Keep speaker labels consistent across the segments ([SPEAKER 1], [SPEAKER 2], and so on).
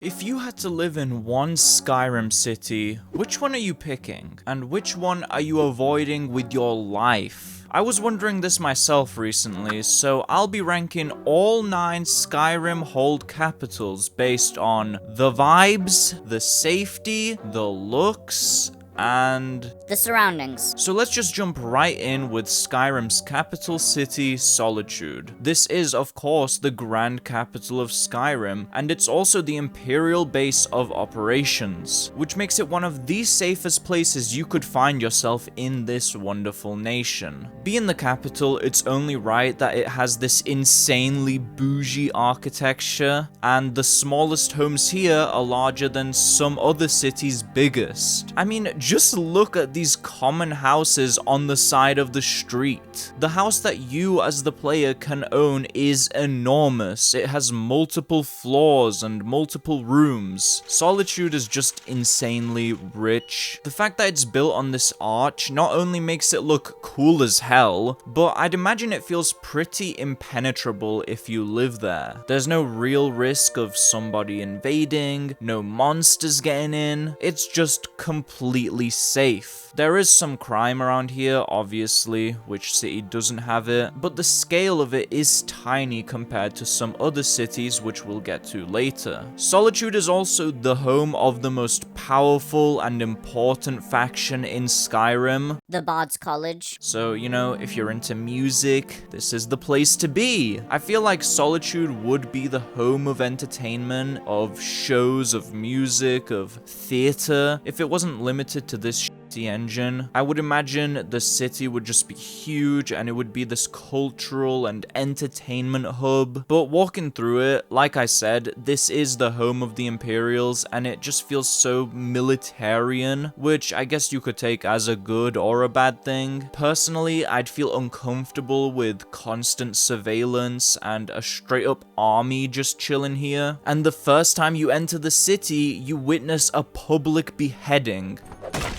[SPEAKER 1] If you had to live in one Skyrim city, which one are you picking? And which one are you avoiding with your life? I was wondering this myself recently, so I'll be ranking all 9 Skyrim hold capitals based on the vibes, the safety, the looks, and
[SPEAKER 2] the surroundings.
[SPEAKER 1] So let's just jump right in with Skyrim's capital city, Solitude. This is, of course, the grand capital of Skyrim, and it's also the imperial base of operations, which makes it one of the safest places you could find yourself in this wonderful nation. Being the capital, it's only right that it has this insanely bougie architecture, and the smallest homes here are larger than some other cities' biggest. I mean, just look at these common houses on the side of the street. The house that you as the player can own is enormous. It has multiple floors and multiple rooms. Solitude is just insanely rich. The fact that it's built on this arch not only makes it look cool as hell, but I'd imagine it feels pretty impenetrable if you live there. There's no real risk of somebody invading, no monsters getting in. It's just completely safe. There is some crime around here, obviously, which city doesn't have it, but the scale of it is tiny compared to some other cities which we'll get to later. Solitude is also the home of the most powerful and important faction in Skyrim,
[SPEAKER 2] the Bard's College.
[SPEAKER 1] So, you know, if you're into music, this is the place to be. I feel like Solitude would be the home of entertainment, of shows, of music, of theater, if it wasn't limited to this engine. I would imagine the city would just be huge and it would be this cultural and entertainment hub. But walking through it, like I said, this is the home of the Imperials and it just feels so militarian, which I guess you could take as a good or a bad thing. Personally, I'd feel uncomfortable with constant surveillance and a straight up army just chilling here. And the first time you enter the city, you witness a public beheading.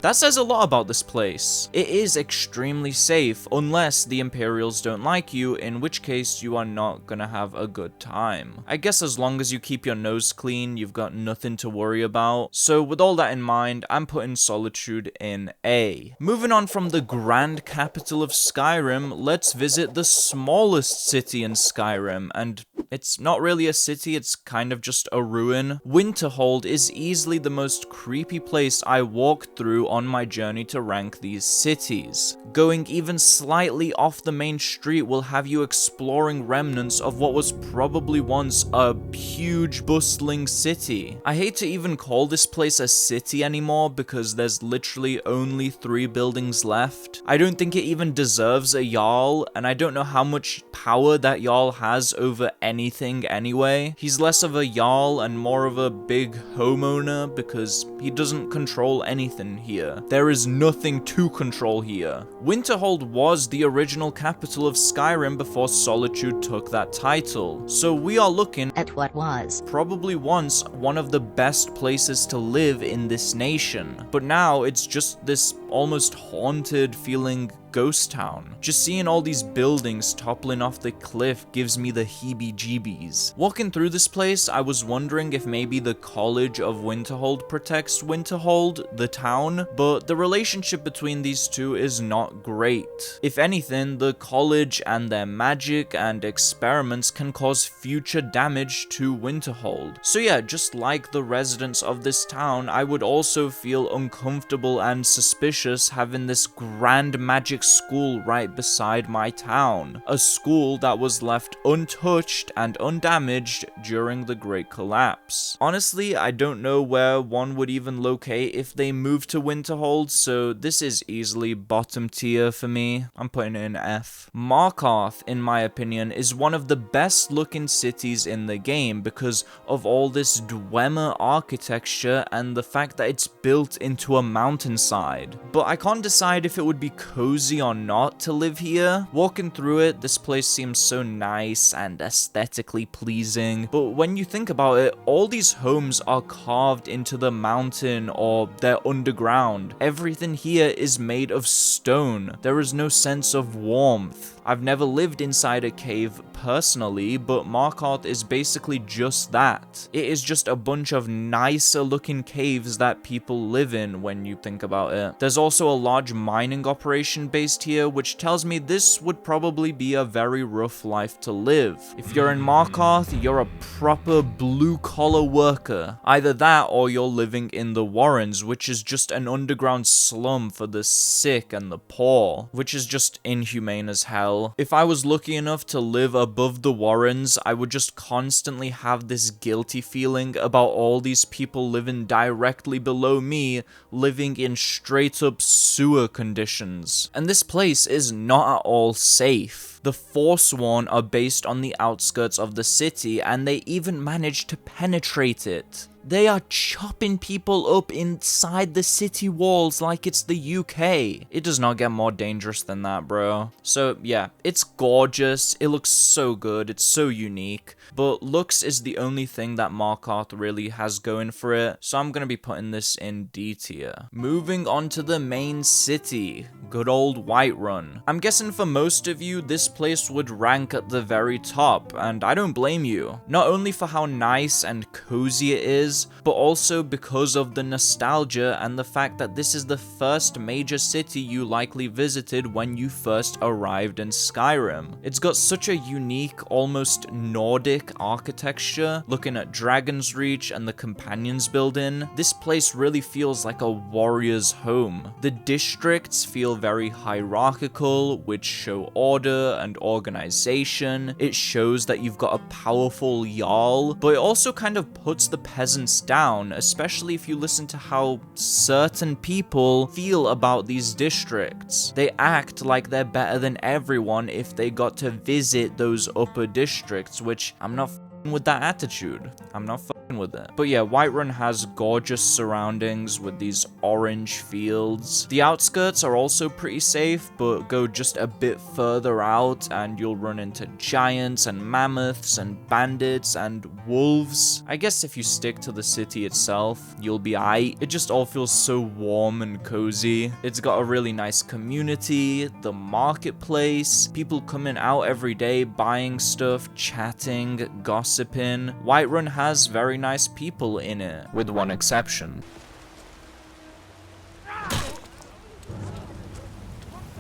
[SPEAKER 1] That says a lot about this place. It is extremely safe, unless the Imperials don't like you, in which case you are not gonna have a good time. I guess as long as you keep your nose clean, you've got nothing to worry about. So with all that in mind, I'm putting Solitude in A. Moving on from the grand capital of Skyrim, let's visit the smallest city in Skyrim, and it's not really a city, it's kind of just a ruin. Winterhold is easily the most creepy place I walked through on my journey to rank these cities. Going even slightly off the main street will have you exploring remnants of what was probably once a huge bustling city. I hate to even call this place a city anymore because there's literally only 3 buildings left. I don't think it even deserves a Jarl, and I don't know how much power that Jarl has over anything anyway. He's less of a Jarl and more of a big homeowner because he doesn't control anything here. There is nothing to control here. Winterhold was the original capital of Skyrim before Solitude took that title, so we are looking
[SPEAKER 2] at what was
[SPEAKER 1] probably once one of the best places to live in this nation, but now it's just this almost haunted feeling ghost town. Just seeing all these buildings toppling off the cliff gives me the heebie-jeebies. Walking through this place, I was wondering if maybe the College of Winterhold protects Winterhold, the town, but the relationship between these two is not great. If anything, the college and their magic and experiments can cause future damage to Winterhold. So yeah, just like the residents of this town, I would also feel uncomfortable and suspicious having this grand magic school right beside my town. A school that was left untouched and undamaged during the Great Collapse. Honestly, I don't know where one would even locate if they moved to Winterhold, so this is easily bottom tier for me. I'm putting it in F. MARKARTH, in my opinion, is one of the best looking cities in the game because of all this Dwemer architecture and the fact that it's built into a mountainside. But I can't decide if it would be cozy or not to live here. Walking through it, this place seems so nice and aesthetically pleasing, but when you think about it, all these homes are carved into the mountain or they're underground. Everything here is made of stone. There is no sense of warmth. I've never lived inside a cave personally, but MARKARTH is basically just that. It is just a bunch of nicer looking caves that people live in when you think about it. There's also a large mining operation based here, which tells me this would probably be a very rough life to live. If you're in MARKARTH, you're a proper blue-collar worker. Either that or you're living in the Warrens, which is just an underground slum for the sick and the poor, which is just inhumane as hell. If I was lucky enough to live above the Warrens, I would just constantly have this guilty feeling about all these people living directly below me, living in straight-up sewer conditions. And this place is not at all safe. The Forsworn are based on the outskirts of the city, and they even managed to penetrate it. They are chopping people up inside the city walls like it's the UK. It does not get more dangerous than that, bro. So yeah, it's gorgeous. It looks so good. It's so unique. But looks is the only thing that MARKARTH really has going for it. So I'm going to be putting this in D tier. Moving on to the main city. Good old Whiterun. I'm guessing for most of you, this place would rank at the very top, and I don't blame you. Not only for how nice and cozy it is, but also because of the nostalgia and the fact that this is the first major city you likely visited when you first arrived in Skyrim. It's got such a unique, almost Nordic architecture. Looking at Dragon's Reach and the Companions building, this place really feels like a warrior's home. The districts feel very hierarchical, which show order and organization. It shows that you've got a powerful Jarl, but it also kind of puts the peasants down, especially if you listen to how certain people feel about these districts. They act like they're better than everyone if they got to visit those upper districts, which I'm not f***ing with that attitude. I'm not f***ing with it. But yeah, Whiterun has gorgeous surroundings with these orange fields. The outskirts are also pretty safe, but go just a bit further out and you'll run into giants and mammoths and bandits and wolves. I guess if you stick to the city itself, you'll be aight. It just all feels so warm and cozy. It's got a really nice community, the marketplace, people coming out every day buying stuff, chatting, gossiping. Whiterun has very nice people in it, with one exception.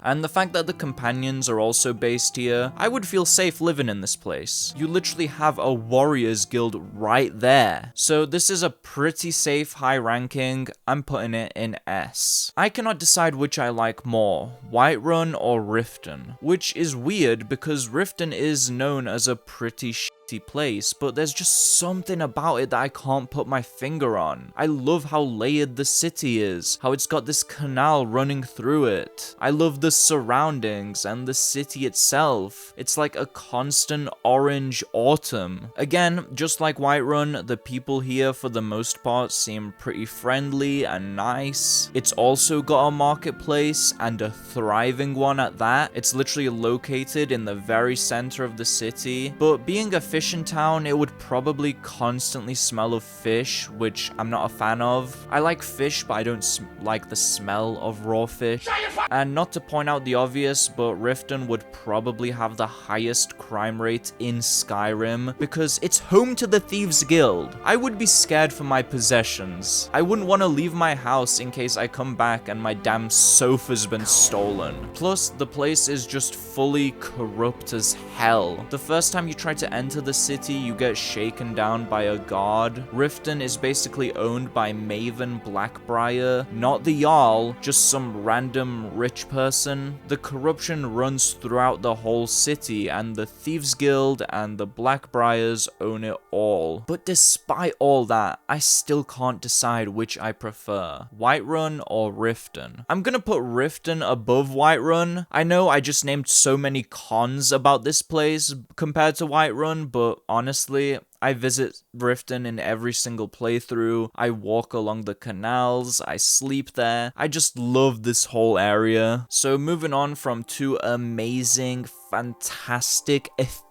[SPEAKER 1] And the fact that the Companions are also based here, I would feel safe living in this place. You literally have a warriors guild right there. So this is a pretty safe high ranking. I'm putting it in S. I cannot decide which I like more, Whiterun or Riften, which is weird because Riften is known as a pretty shitty place, but there's just something about it that I can't put my finger on. I love how layered the city is, how it's got this canal running through it. I love the surroundings and the city itself. It's like a constant orange autumn. Again, just like Whiterun, the people here for the most part seem pretty friendly and nice. It's also got a marketplace, and a thriving one at that. It's literally located in the very center of the city, but being a fishing town, it would probably constantly smell of fish, which I'm not a fan of. I like fish, but I don't like the smell of raw fish. And not to point out the obvious, but Riften would probably have the highest crime rate in Skyrim because it's home to the Thieves Guild. I would be scared for my possessions. I wouldn't want to leave my house in case I come back and my damn sofa's been stolen. Plus, the place is just fully corrupt as hell. The first time you try to enter the city, you get shaken down by a guard. Riften is basically owned by Maven Blackbriar, not the Jarl, just some random rich person. The corruption runs throughout the whole city, and the Thieves Guild and the Blackbriars own it all. But despite all that, I still can't decide which I prefer, Whiterun or Riften. I'm gonna put Riften above Whiterun. I know I just named so many cons about this place compared to Whiterun, but honestly, I visit Riften in every single playthrough. I walk along the canals, I sleep there. I just love this whole area. So moving on from two amazing, fantastic,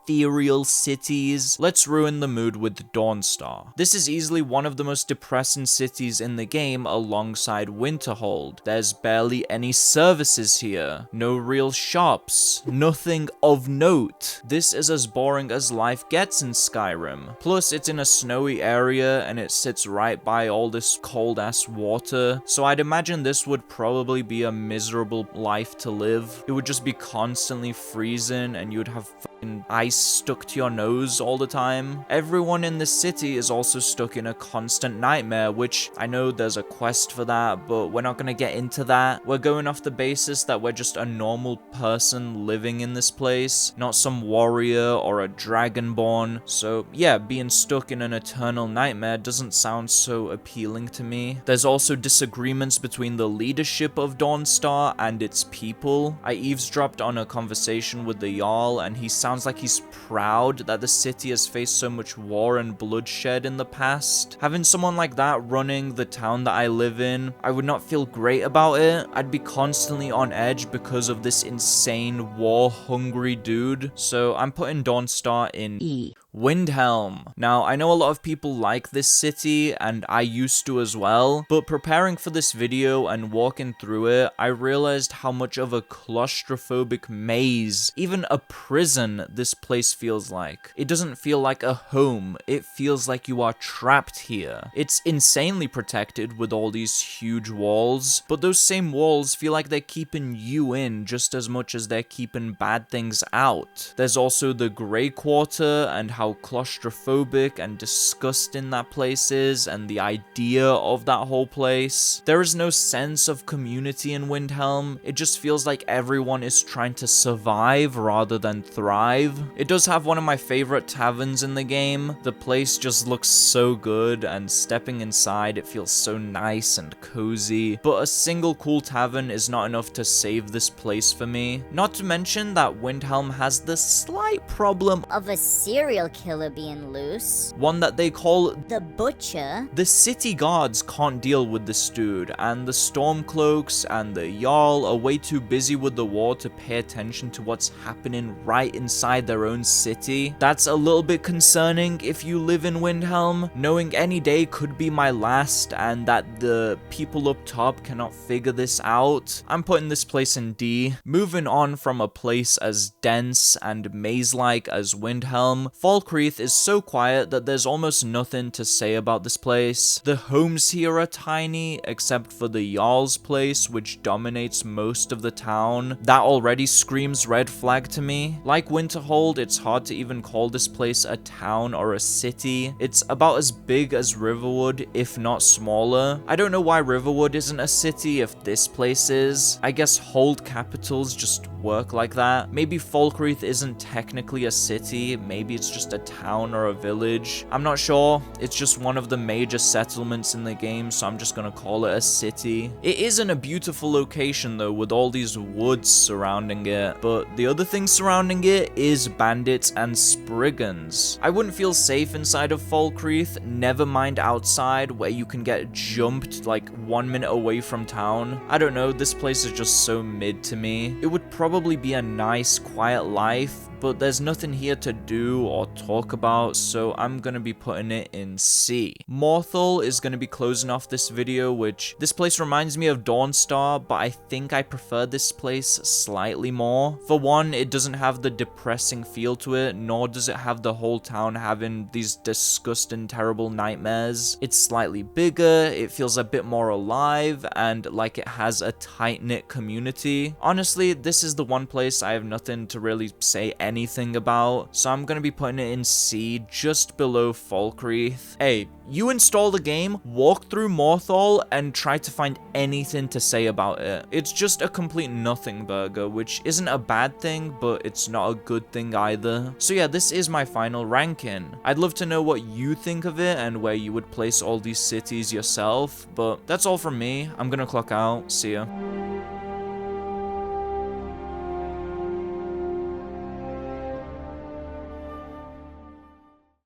[SPEAKER 1] ethereal cities. Let's ruin the mood with Dawnstar. This is easily one of the most depressing cities in the game alongside Winterhold. There's barely any services here, no real shops, nothing of note. This is as boring as life gets in Skyrim. Plus, it's in a snowy area and it sits right by all this cold ass water, so I'd imagine this would probably be a miserable life to live. It would just be constantly freezing and you would have fucking ice stuck to your nose all the time. Everyone in the city is also stuck in a constant nightmare, which I know there's a quest for that, but we're not gonna get into that. We're going off the basis that we're just a normal person living in this place, not some warrior or a dragonborn. So yeah, being stuck in an eternal nightmare doesn't sound so appealing to me. There's also disagreements between the leadership of Dawnstar and its people. I eavesdropped on a conversation with the Jarl and he sounds like he's proud that the city has faced so much war and bloodshed in the past. Having someone like that running the town that I live in, I would not feel great about it. I'd be constantly on edge because of this insane war-hungry dude. So I'm putting Dawnstar in E. WINDHELM. Now, I know a lot of people like this city, and I used to as well, but preparing for this video and walking through it, I realized how much of a claustrophobic maze, even a prison, this place feels like. It doesn't feel like a home, it feels like you are trapped here. It's insanely protected with all these huge walls, but those same walls feel like they're keeping you in just as much as they're keeping bad things out. There's also the Grey Quarter and how claustrophobic and disgusting that place is, and the idea of that whole place. There is no sense of community in WINDHELM. It just feels like everyone is trying to survive rather than thrive. It does have one of my favorite taverns in the game. The place just looks so good, and stepping inside it feels so nice and cozy, but a single cool tavern is not enough to save this place for me. Not to mention that WINDHELM has the slight problem
[SPEAKER 2] Of a serial killer being loose.
[SPEAKER 1] one that they call
[SPEAKER 2] The Butcher.
[SPEAKER 1] the city guards can't deal with this dude, and the Stormcloaks and the Jarl are way too busy with the war to pay attention to what's happening right inside their own city. That's a little bit concerning if you live in WINDHELM, knowing any day could be my last and that the people up top cannot figure this out. I'm putting this place in D. Moving on from a place as dense and maze-like as WINDHELM, FALKREATH is so quiet that there's almost nothing to say about this place. The homes here are tiny, except for the Jarl's place, which dominates most of the town. That already screams red flag to me. Like Winterhold, it's hard to even call this place a town or a city. It's about as big as Riverwood, if not smaller. I don't know why Riverwood isn't a city if this place is. I guess hold capitals just work like that. Maybe FALKREATH isn't technically a city, maybe it's just a town or a village. I'm not sure. It's just one of the major settlements in the game, so I'm just gonna call it a city. It is in a beautiful location though, with all these woods surrounding it, but the other thing surrounding it is bandits and spriggans. I wouldn't feel safe inside of FALKREATH, never mind outside where you can get jumped like 1 minute away from town. I don't know, this place is just so mid to me. It would probably be a nice quiet life, but there's nothing here to do or talk about, so I'm gonna be putting it in C. MORTHAL is gonna be closing off this video, which this place reminds me of DAWNSTAR, but I think I prefer this place slightly more. For one, it doesn't have the depressing feel to it, nor does it have the whole town having these disgusting, terrible nightmares. It's slightly bigger, it feels a bit more alive, and like it has a tight-knit community. Honestly, this is the one place I have nothing to really say anything about, so I'm gonna be putting it in C, just below FALKREATH. Hey, you install the game, walk through MORTHAL, and try to find anything to say about it. It's just a complete nothing burger, which isn't a bad thing, but it's not a good thing either. So yeah, this is my final ranking. I'd love to know what you think of it and where you would place all these cities yourself, but that's all from me. I'm gonna clock out. See ya.